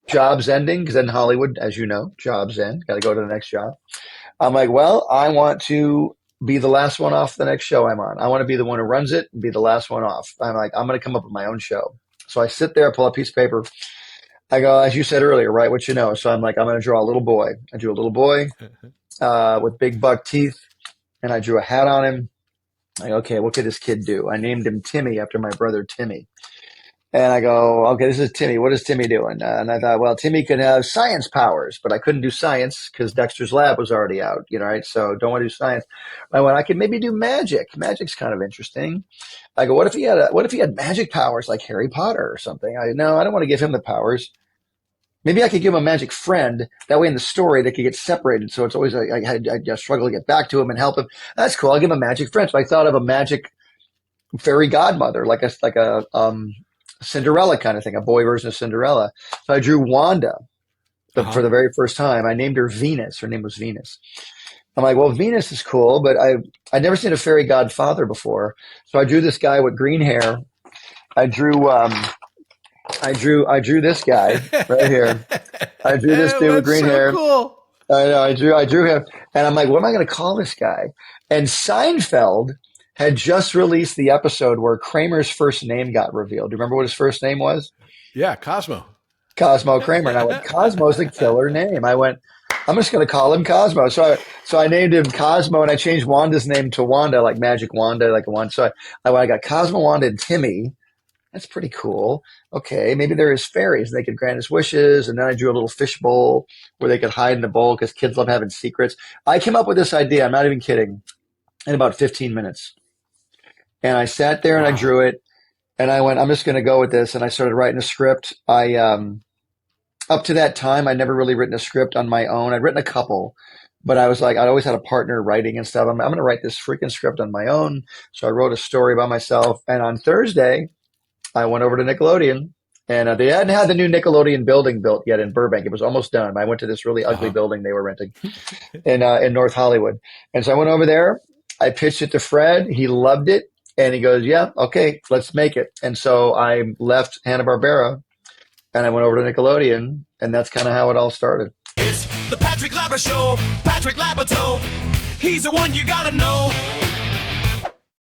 jobs ending, because in Hollywood, as you know, jobs end. Got to go to the next job. I'm like, well, I want to be the last one off the next show I'm on. I want to be the one who runs it and be the last one off. I'm like, I'm going to come up with my own show. So I sit there, pull out a piece of paper. I go, as you said earlier, write what you know. So I'm like, I'm going to draw a little boy. I drew a little boy with big buck teeth, and I drew a hat on him. I go, okay, what could this kid do? I named him Timmy after my brother Timmy. And I go, okay, this is Timmy. What is Timmy doing? And I thought, well, Timmy could have science powers, but I couldn't do science because Dexter's Lab was already out, right? So don't want to do science. I went, I could maybe do magic. Magic's kind of interesting. I go, what if he had magic powers like Harry Potter or something? No, I don't want to give him the powers. Maybe I could give him a magic friend. That way in the story, they could get separated. So it's always I struggle to get back to him and help him. That's cool. I'll give him a magic friend. So I thought of a magic fairy godmother, like a Cinderella kind of thing, a boy version of Cinderella. So I drew Wanda for the very first time. I named her Venus. Her name was Venus. I'm like, well, Venus is cool, but I'd never seen a fairy godfather before. So I drew this guy with green hair. I drew this guy right here. I drew this dude with green hair. Cool. I know. I drew him, and I'm like, what am I going to call this guy? And Seinfeld had just released the episode where Kramer's first name got revealed. Do you remember what his first name was? Yeah, Cosmo. Cosmo Kramer. And I went, Cosmo's a killer name. I went, I'm just going to call him Cosmo. So I named him Cosmo, and I changed Wanda's name to Wanda, like Magic Wanda, like a one. So I got Cosmo, Wanda, and Timmy. That's pretty cool. Okay, maybe there is fairies. They could grant us wishes. And then I drew a little fish bowl where they could hide in the bowl because kids love having secrets. I came up with this idea. I'm not even kidding. In about 15 minutes. And I sat there and I drew it, and I went, I'm just going to go with this. And I started writing a script. Up to that time, I'd never really written a script on my own. I'd written a couple, but I was like, I'd always had a partner writing and stuff. I'm going to write this freaking script on my own. So I wrote a story by myself. And on Thursday, I went over to Nickelodeon, and they hadn't had the new Nickelodeon building built yet in Burbank. It was almost done. I went to this really ugly building they were renting in North Hollywood. And so I went over there. I pitched it to Fred. He loved it. And he goes, yeah, okay, let's make it. And so I left Hanna-Barbera and I went over to Nickelodeon, and that's kind of how it all started. It's the Patrick Labyorteaux Show. Patrick Labyorteaux. He's the one you gotta know.